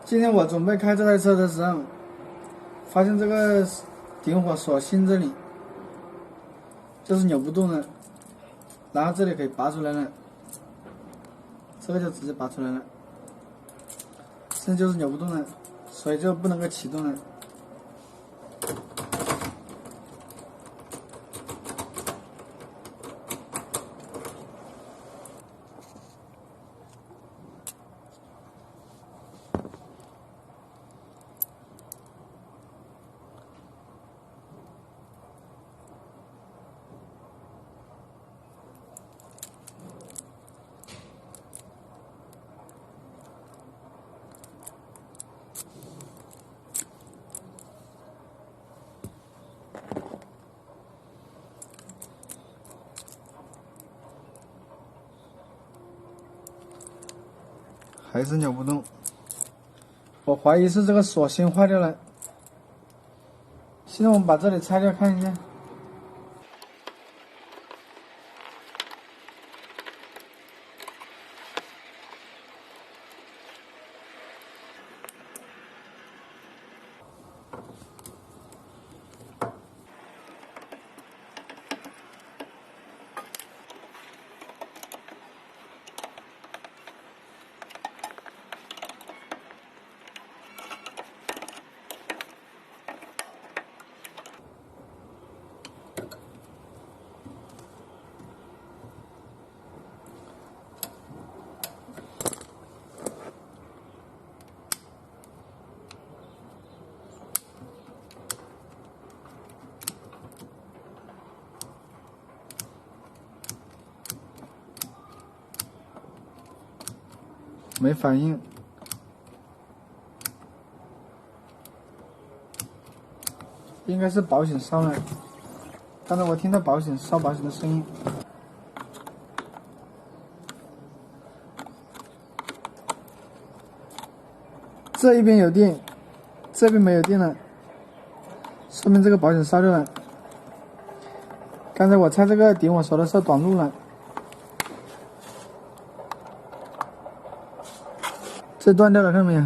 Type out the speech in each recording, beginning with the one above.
今天我准备开这台车的时候，发现这个点火锁芯这里就是扭不动了，然后这里可以拔出来了，这个就直接拔出来了，现在就是扭不动了，所以就不能够启动了。还是扭不动，我怀疑是这个锁芯坏掉了。现在我们把这里拆掉看一下。没反应，应该是保险烧了。刚才我听到烧保险的声音。这一边有电，这边没有电了，说明这个保险烧掉了。刚才我拆这个点火锁的时候短路了。这断掉了，看到没有？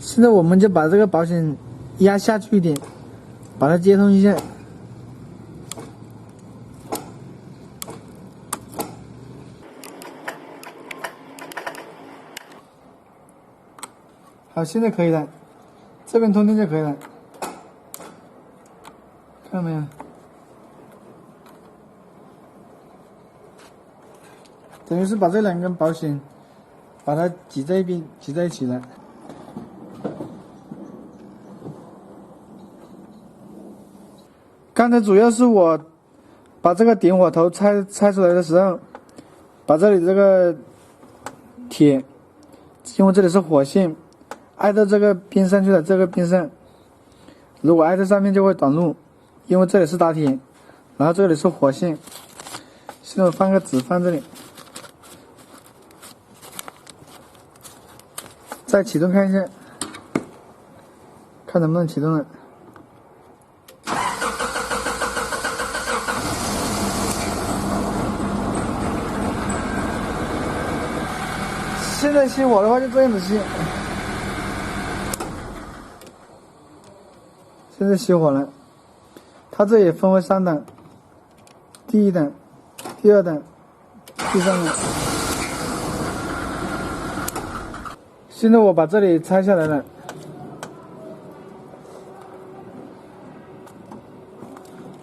现在我们就把这个保险压下去一点，把它接通一下。好，现在可以了，这边通电就可以了。看到没有？等于是把这两根保险把它挤在一边，挤在一起了。刚才主要是我把这个点火头拆出来的时候，把这里这个铁，因为这里是火线，挨到这个边上去了，这个边上，如果挨在上面就会短路。因为这里是打铁，然后这里是火线。现在我放个纸放这里，再启动看一下，看能不能启动了。现在熄火的话就这样子熄，现在熄火了。它这也分为3档，第1档、第2档、第3档。现在我把这里拆下来了，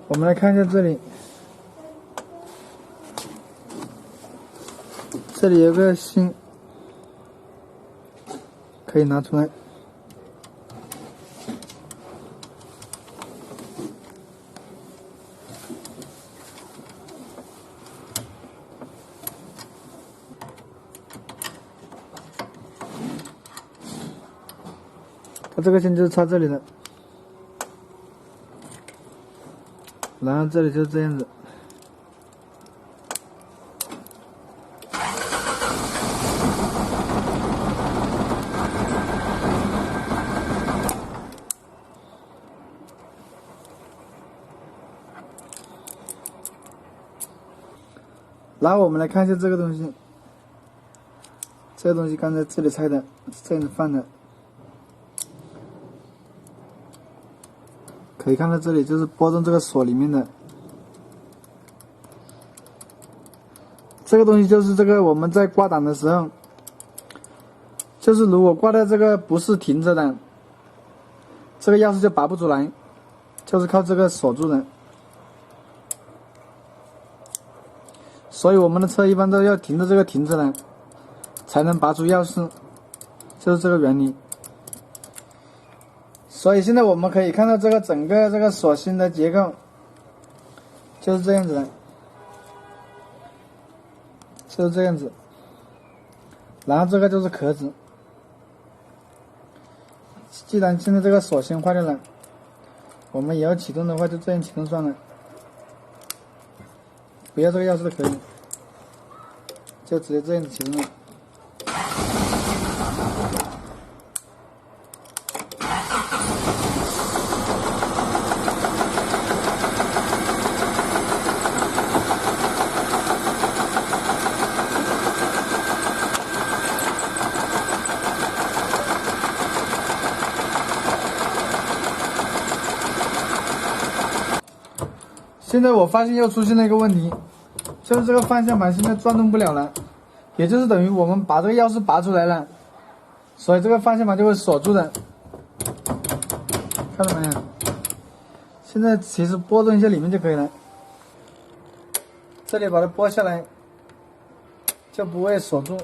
我们来看一下这里，这里有个芯，可以拿出来。它这个线就是插这里的，然后这里就这样子。然后我们来看一下这个东西，这个东西刚才这里拆的，这样子放的，可以看到这里就是拨动这个锁里面的。这个东西就是这个我们在挂档的时候，就是如果挂的这个不是停着的，这个钥匙就拔不出来，就是靠这个锁住的。所以我们的车一般都要停着这个停着的，才能拔出钥匙，就是这个原理。所以现在我们可以看到这个整个这个锁芯的结构就是这样子的。就是这样子，然后这个就是壳子。既然现在这个锁芯坏掉了，我们也要启动的话，就这样启动算了。不要这个钥匙都可以，就直接这样子启动了。现在我发现又出现了一个问题，就是这个方向盘现在转动不了了，也就是等于我们把这个钥匙拔出来了，所以这个方向盘就会锁住的，看到没有？现在其实拨动一下里面就可以了，这里把它拨下来，就不会锁住。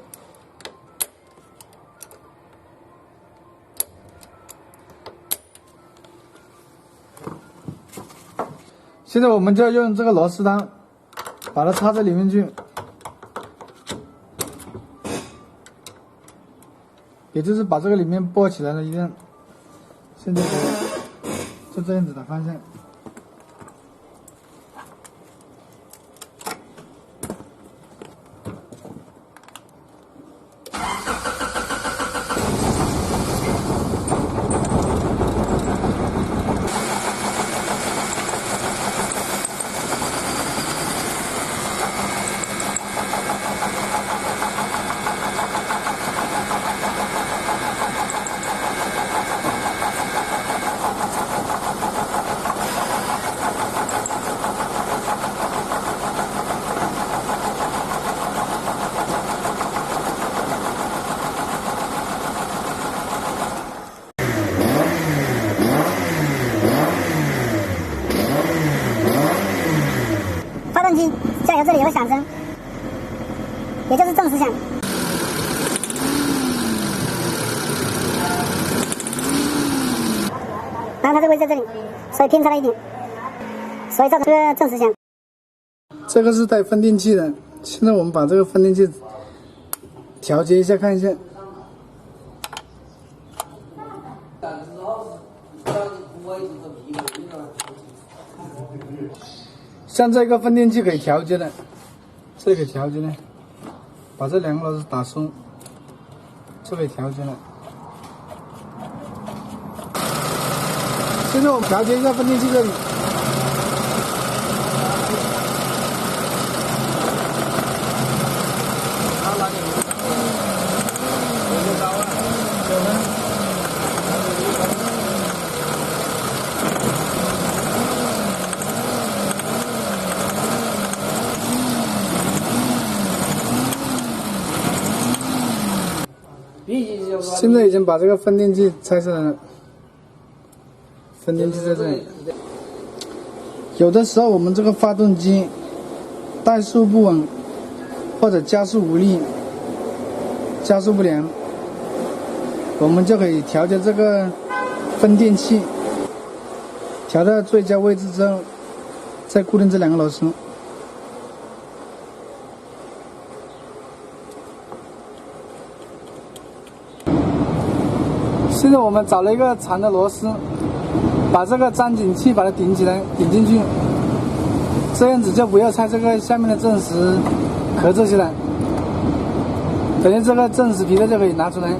现在我们就要用这个螺丝刀把它插在里面去，也就是把这个里面拨起来了一样。现在就这样子的方向。发动机加油这里有个响声，也就是正时响。然后它这个位置在这里，所以偏差了一点，所以造成这个正时响。这个是带分定器的，现在我们把这个分定器调节一下，看一下。像这个分定器可以调节的，这可以调节的，把这两个螺丝打松，就可以调节了。现在我们调节一下分定器这里。现在已经把这个分定器拆下来了，分定器在这里。有的时候我们这个发动机怠速不稳，或者加速无力、加速不良，我们就可以调节这个分定器，调到最佳位置之后，再固定这两个螺丝。现在我们找了一个长的螺丝，把这个粘紧器把它顶起来，顶进去，这样子就不要拆这个下面的正时壳这些了，等于这个正时皮带就可以拿出来。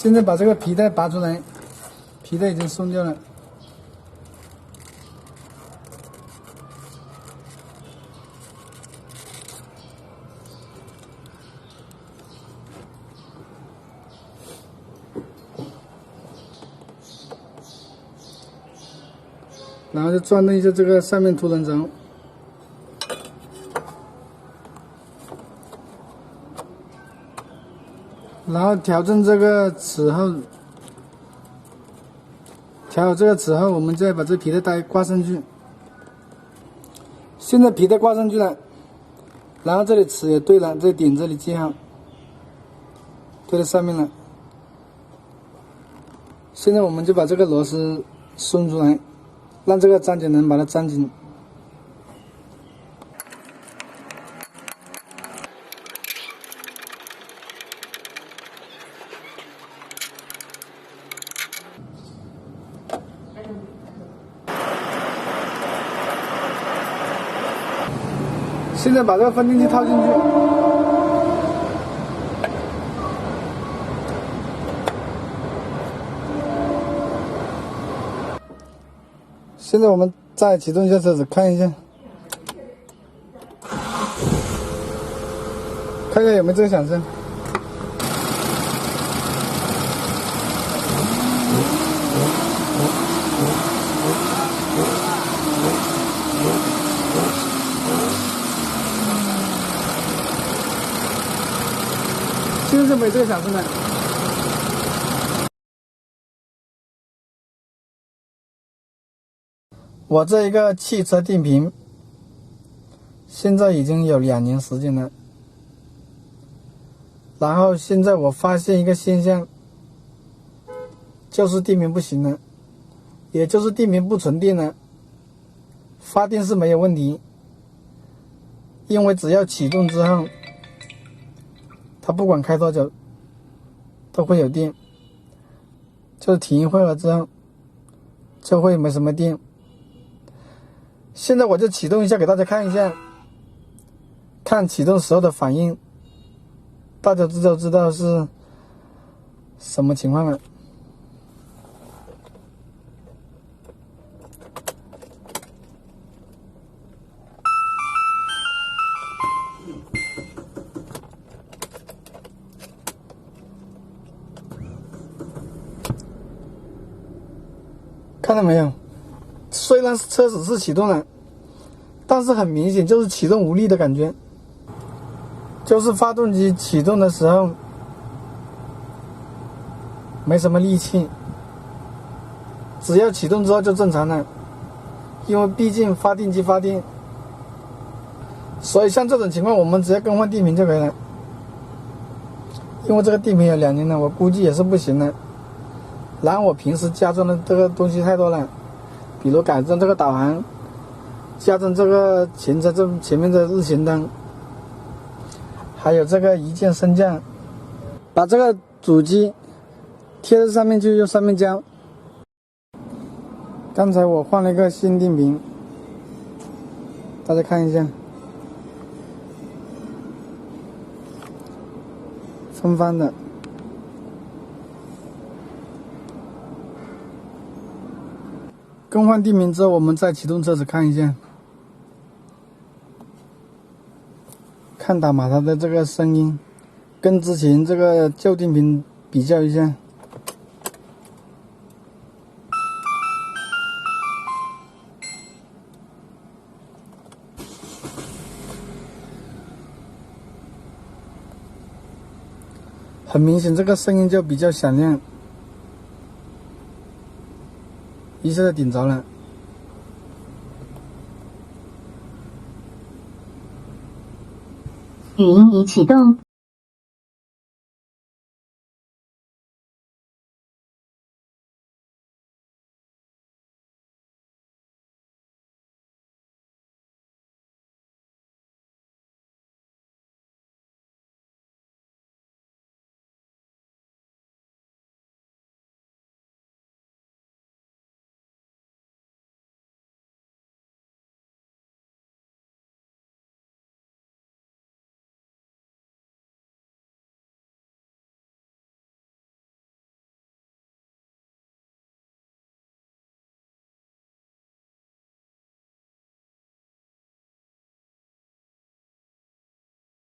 现在把这个皮带拔出来，皮带已经松掉了。然后就转动一下这个上面凸轮轴，然后调整这个齿后，调好这个齿后，我们再把这皮带挂上去。现在皮带挂上去了，然后这里齿也对了，这顶这里记好，对在上面了。现在我们就把这个螺丝松出来，让这个粘紧能把它粘紧。现在把这个发电机套进去，现在我们再启动一下车子，看一下有没有这个响声。就是没这个响声的。我这一个汽车电瓶现在已经有2年时间了，然后现在我发现一个现象，就是电瓶不行了，也就是电瓶不纯电了，发电是没有问题，因为只要启动之后，它不管开多久都会有电，就是停一会儿之后就会没什么电。现在我就启动一下给大家看一下，看启动时候的反应，大家就知道是什么情况了。看到没有？虽然车子是启动了，但是很明显就是启动无力的感觉，就是发动机启动的时候没什么力气，只要启动之后就正常了，因为毕竟发电机发电，所以像这种情况我们只要更换电瓶就可以了。因为这个电瓶有2年了，我估计也是不行了。然后我平时加装的这个东西太多了，比如改装这个导航，加装这个前车这前面的日行灯，还有这个一键升降，把这个主机贴在上面去用上面胶。刚才我换了一个新电瓶，大家看一下，风帆的。更换电瓶之后，我们再启动车子看一下，看打马达的这个声音，跟之前这个旧电瓶比较一下。很明显，这个声音就比较响亮，一下就顶着了。语音已启动。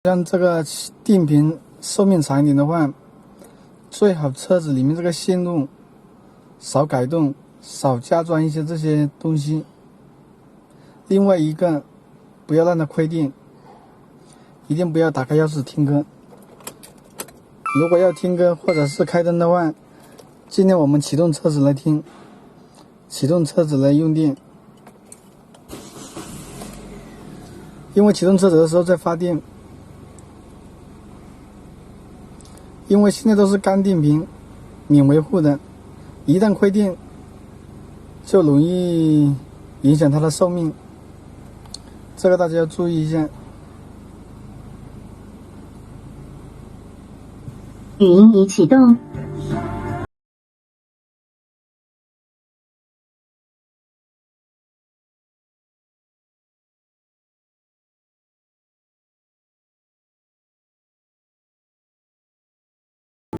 让这个电瓶寿命长一点的话，最好车子里面这个线路少改动，少加装一些这些东西。另外一个，不要让它亏电，一定不要打开钥匙听歌。如果要听歌或者是开灯的话，尽量我们启动车子来听，启动车子来用电。因为启动车子的时候在发电，因为现在都是干电瓶，免维护的，一旦亏电，就容易影响它的寿命，这个大家要注意一下。语音已启动。